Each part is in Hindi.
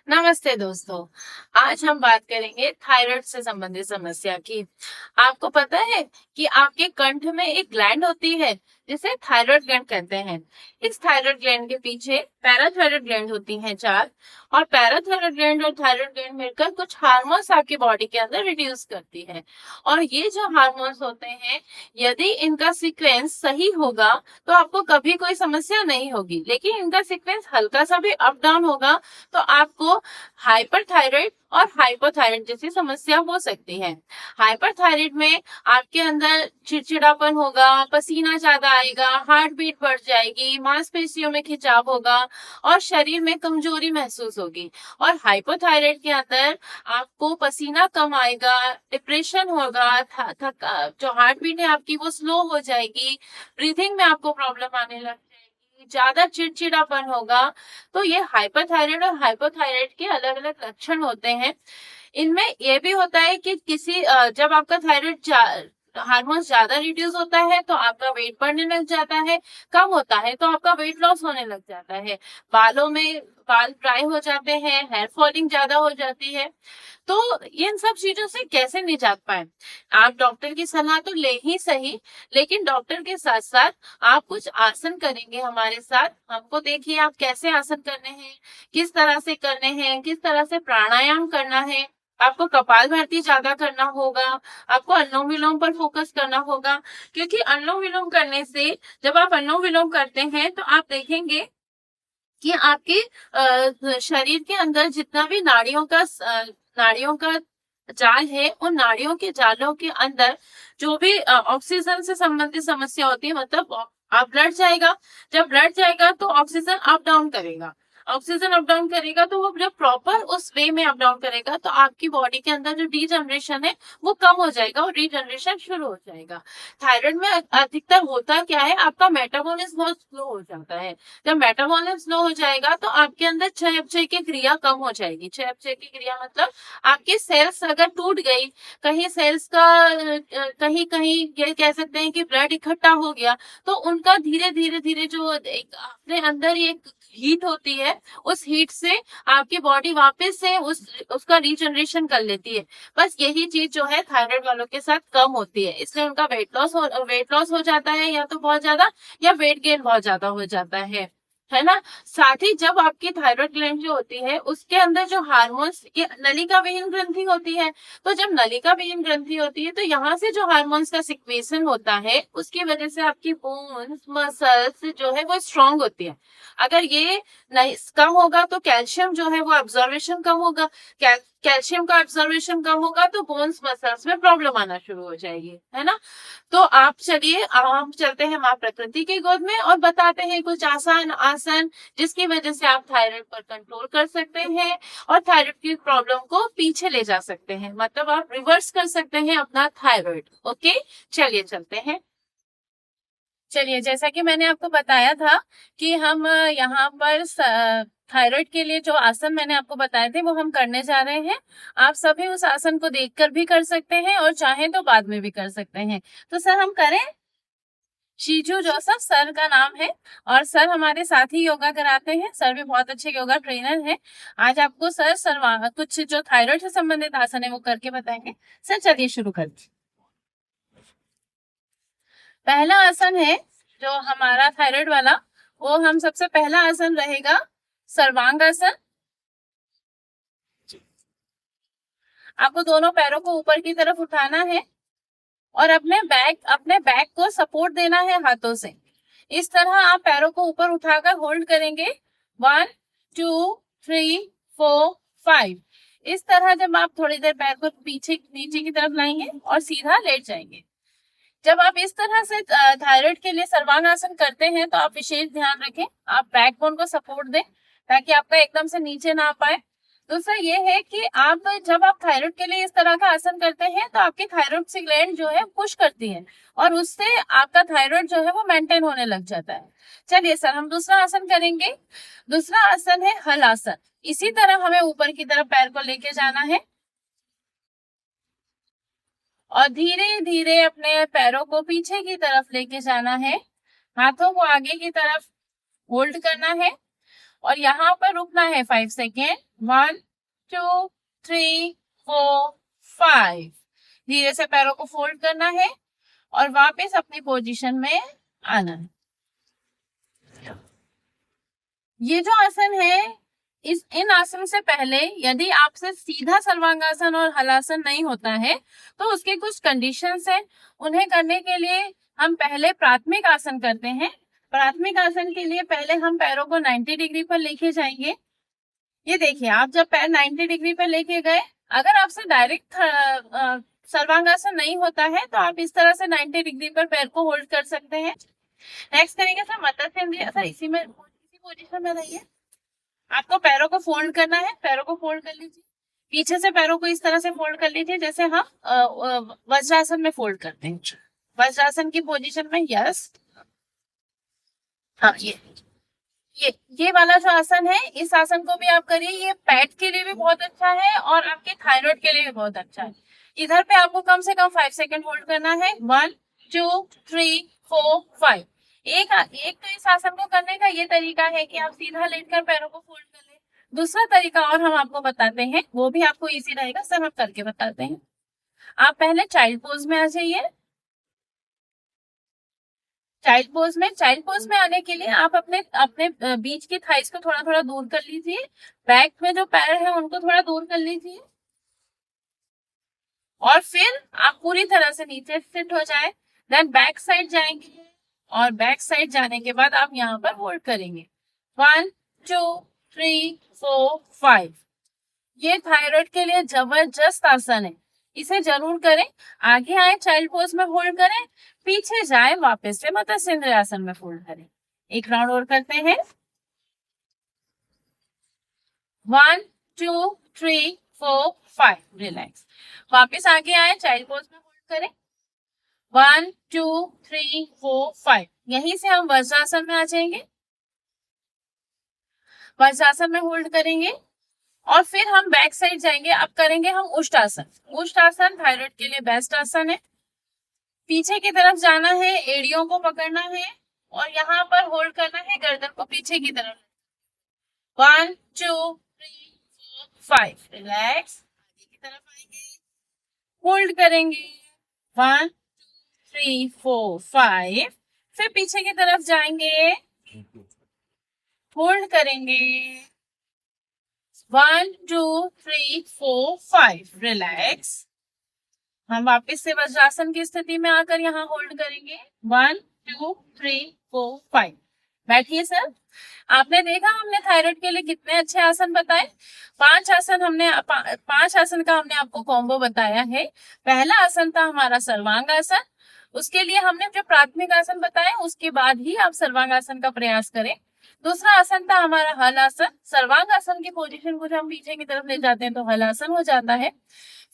नमस्ते दोस्तों। आज हम बात करेंगे थायराइड से संबंधित समस्या की। आपको पता है कि आपके कंठ में एक ग्लैंड होती है जिसे थायराइड ग्लैंड कहते हैं। इस थायराइड ग्लैंड के पीछे पैराथायराइड ग्लैंड होती हैं 4 और पैराथायराइड ग्लैंड और थायराइड ग्लैंड मिलकर कुछ हार्मोन्स आपकी बॉडी के अंदर रिड्यूस करती है। और ये जो हार्मोन्स होते हैं, यदि इनका सीक्वेंस सही होगा तो आपको कभी कोई समस्या नहीं होगी, लेकिन इनका सीक्वेंस हल्का सा भी अप डाउन होगा तो आपको हाइपरथायराइड और हाइपोथायराइड जैसी समस्या हो सकती है। हाइपरथायराइड में आपके अंदर चिड़चिड़ापन होगा, पसीना ज्यादा आएगा, हार्ट बीट बढ़ जाएगी, मांसपेशियों में खिंचाव होगा और शरीर में कमजोरी महसूस होगी। और हाइपोथायराइड के अंदर आपको पसीना कम आएगा, डिप्रेशन होगा, जो हार्ट बीट है आपकी वो स्लो हो जाएगी, ब्रीथिंग में आपको प्रॉब्लम आने लग जाएगी, ज्यादा चिड़चिड़ापन होगा। तो ये हाइपरथायराइड और हाइपोथायराइड के अलग अलग लक्षण होते हैं। इनमें यह भी होता है कि जब आपका थायराइड हार्मोन्स ज्यादा रिड्यूस होता है तो आपका वेट बढ़ने लग जाता है, कम होता है तो आपका वेट लॉस होने लग जाता है, बालों में बाल ड्राई हो जाते हैं, हेयर फॉलिंग ज्यादा हो जाती है। तो इन सब चीजों से कैसे निजात पाए? आप डॉक्टर की सलाह तो ले ही सही, लेकिन डॉक्टर के साथ साथ आप कुछ आसन करेंगे हमारे साथ। हमको देखिए आप कैसे आसन करने हैं, किस तरह से करने हैं, किस तरह से प्राणायाम करना है। आपको कपालभाति ज्यादा करना होगा, आपको अनुलोम विलोम पर फोकस करना होगा, क्योंकि अनुलोम विलोम करने से, जब आप अनुलोम विलोम करते हैं तो आप देखेंगे कि आपके शरीर के अंदर जितना भी नाड़ियों का जाल है, उन नाड़ियों के जालों के अंदर जो भी ऑक्सीजन से संबंधित समस्या होती है, मतलब आप ब्लड जाएगा, जब ब्लड जाएगा तो ऑक्सीजन अप डाउन करेगा, ऑक्सीजन अप डाउन करेगा तो वो जब प्रॉपर उस वे में अप डाउन करेगा तो आपकी बॉडी के अंदर जो डीजनरेशन है वो कम हो जाएगा और रीजनरेशन शुरू हो जाएगा। थायराइड में अधिकतर होता क्या है, आपका मेटाबॉलिज्म बहुत स्लो हो जाता है। जब मेटाबॉलिज्म स्लो हो जाएगा तो आपके अंदर चयापचय की क्रिया कम हो जाएगी। चयापचय की क्रिया मतलब आपके सेल्स अगर टूट गई, कहीं सेल्स का कहीं कहीं ये कह सकते हैं कि ब्लड इकट्ठा हो गया, तो उनका धीरे धीरे धीरे जो एक अपने अंदर एक हीट होती है, उस हीट से आपकी बॉडी वापस से उसका रीजनरेशन कर लेती है। बस यही चीज जो है थायराइड वालों के साथ कम होती है, इसलिए उनका वेट लॉस हो जाता है या तो बहुत ज्यादा, या वेट गेन बहुत ज्यादा हो जाता है ना। साथ ही जब आपकी थायराइड ग्लैंड जो होती है उसके अंदर जो हार्मोन्स, ये नलिका विहीन ग्रंथि होती है, तो जब नलिका विहीन ग्रंथि होती है तो यहाँ से जो हार्मोन्स का सिक्वेशन होता है उसकी वजह से आपकी बोन्स मसल्स जो है वो स्ट्रांग होती है। अगर ये नहीं कम होगा तो कैल्शियम जो है वो एब्जॉर्वेशन कम होगा, कैल्शियम का एब्जॉर्वेशन कम होगा तो बोन्स मसल्स में प्रॉब्लम आना शुरू हो जाएगी, है ना। तो आप चलिए, हम चलते हैं माँ प्रकृति की गोद में और बताते हैं कुछ आसान आसन जिसकी वजह से आप थायराइड पर कंट्रोल कर सकते हैं और थायराइड की प्रॉब्लम को पीछे ले जा सकते हैं, मतलब आप रिवर्स कर सकते हैं अपना थायराइड। ओके, चलिए चलते हैं। चलिए, जैसा कि मैंने आपको बताया था कि हम यहाँ पर थायराइड के लिए जो आसन मैंने आपको बताए थे वो हम करने जा रहे हैं। आप सभी उस आसन को देखकर भी कर सकते हैं और चाहें तो बाद में भी कर सकते हैं। तो सर हम करें। शीजू जोसेफ सर का नाम है और सर हमारे साथ ही योगा कराते हैं। सर भी बहुत अच्छे योगा ट्रेनर हैं। आज आपको सर कुछ जो थायराइड से संबंधित आसन है वो करके बताएंगे। सर चलिए शुरू करते। पहला आसन है जो हमारा थायराइड वाला, वो हम सबसे पहला आसन रहेगा सर्वांग आसन। आपको दोनों पैरों को ऊपर की तरफ उठाना है और अपने बैक को सपोर्ट देना है हाथों से। इस तरह आप पैरों को ऊपर उठाकर होल्ड करेंगे। 1 2 3 4 5। इस तरह जब आप थोड़ी देर पैर को पीछे नीचे की तरफ लाएंगे और सीधा लेट जाएंगे। जब आप इस तरह से थायराइड के लिए सर्वांग आसन करते हैं तो आप विशेष ध्यान रखें, आप बैकबोन को सपोर्ट दें ताकि आपका एकदम से नीचे ना पाए। दूसरा ये है कि जब आप थायराइड के लिए इस तरह का आसन करते हैं तो आपकी थायराइड से ग्लैंड जो है पुश करती है और उससे आपका थायराइड जो है वो मेंटेन होने लग जाता है। चलिए सर, हम दूसरा आसन करेंगे। दूसरा आसन है हल आसन। इसी तरह हमें ऊपर की तरफ पैर को लेके जाना है और धीरे धीरे अपने पैरों को पीछे की तरफ लेके जाना है। हाथों को आगे की तरफ होल्ड करना है और यहाँ पर रुकना है 5 सेकेंड। 1 2 3 4 5। धीरे से पैरों को फोल्ड करना है और वापस अपनी पोजीशन में आना है। ये जो आसन है, इन आसन से पहले यदि आपसे सीधा सर्वांगासन और हलासन नहीं होता है तो उसके कुछ कंडीशंस हैं। उन्हें करने के लिए हम पहले प्राथमिक आसन करते हैं। प्राथमिक आसन के लिए पहले हम पैरों को 90 डिग्री पर लेके जाएंगे। ये देखिए, आप जब पैर 90 डिग्री पर लेके गए, अगर आपसे डायरेक्ट सर्वांगासन नहीं होता है तो आप इस तरह से 90 डिग्री पर पैर को होल्ड कर सकते हैं। नेक्स्ट करेंगे सर मत्स्य। सर इसी पोजीशन में रहिए। आपको पैरों को फोल्ड करना है। पैरों को फोल्ड कर लीजिए, पीछे से पैरों को इस तरह से फोल्ड कर लीजिए जैसे हम वज्रासन में फोल्ड करते हैं। वज्रासन की पोजीशन में, यस। हाँ, ये वाला जो आसन है, इस आसन को भी आप करिए। ये पेट के लिए भी बहुत अच्छा है और आपके थायराइड के लिए भी बहुत अच्छा है। इधर पे आपको कम से कम 5 सेकेंड होल्ड करना है। 1 2 3 4 5। एक तो इस आसन को करने का ये तरीका है कि आप सीधा लेटकर पैरों को फोल्ड कर लें। दूसरा तरीका और हम आपको बताते हैं, वो भी आपको इजी रहेगा। सब हम करके बताते हैं। आप पहले चाइल्ड पोज में आ जाइए। चाइल्ड पोज में आने के लिए आप अपने बीच की थाइस को थोड़ा थोड़ा दूर कर लीजिए। बैक में जो पैर है उनको थोड़ा दूर कर लीजिए और फिर आप पूरी तरह से नीचे सिट हो जाए। देन बैक साइड जाएंगे और बैक साइड जाने के बाद आप यहाँ पर होल्ड करेंगे। 1 2 3 4 5। ये थायराइड के लिए जबरदस्त आसन है, इसे जरूर करें। आगे आए, चाइल्ड पोज में होल्ड करें, पीछे जाए, वापस से मत्स्य आसन में फोल्ड करें। एक राउंड और करते हैं। 1 2 3 4 5। रिलैक्स। वापस आगे आए, चाइल्ड पोज में होल्ड करें। 1 2 3 4 5। यहीं से हम वज्रासन में आ जाएंगे। वज्रासन में होल्ड करेंगे और फिर हम बैक साइड जाएंगे। अब करेंगे हम उष्टासन। उष्टासन थायराइड के लिए बेस्ट आसन है। पीछे की तरफ जाना है, एड़ियों को पकड़ना है और यहाँ पर होल्ड करना है, गर्दन को पीछे की तरफ। 1 2 3 4 5। रिलैक्स। आगे की तरफ आएंगे, होल्ड करेंगे। 1 2 3 4 5। फिर पीछे की तरफ जाएंगे, होल्ड करेंगे। 1 2 3 4 5। रिलैक्स। हम वापस से वज्रासन की स्थिति में आकर यहाँ होल्ड करेंगे। 1 2 3 4 5। बैठिए सर। आपने देखा हमने थायराइड के लिए कितने अच्छे आसन बताए। 5 आसन का हमने आपको कॉम्बो बताया है। पहला आसन था हमारा सर्वांग आसन। उसके लिए हमने जो प्राथमिक आसन बताए उसके बाद ही आप सर्वांग आसन का प्रयास करें। दूसरा आसन था हमारा हल आसन। सर्वांग आसन की पोजीशन को जब हम पीछे की तरफ ले जाते हैं तो हल आसन हो जाता है।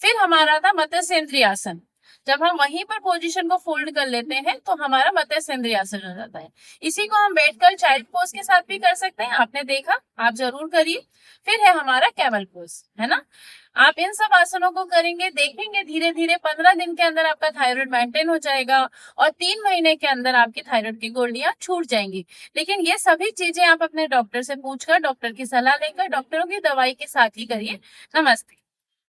फिर हमारा था मत्स्य आसन। जब हम वहीं पर पोजीशन को फोल्ड कर लेते हैं तो हमारा मत्स्य आसन हो जाता है। इसी को हम बैठकर चाइल्ड पोज के साथ भी कर सकते हैं। आपने देखा, आप जरूर करिए। फिर है हमारा कैमल पोज, है ना। आप इन सब आसनों को करेंगे, देखेंगे धीरे धीरे 15 दिन के अंदर आपका थायराइड मेंटेन हो जाएगा और 3 महीने के अंदर आपकी थायराइड की गोलियां छूट जाएंगी। लेकिन ये सभी चीजें आप अपने डॉक्टर से पूछकर, डॉक्टर की सलाह लेकर, डॉक्टरों की दवाई के साथ ही करिए। नमस्ते।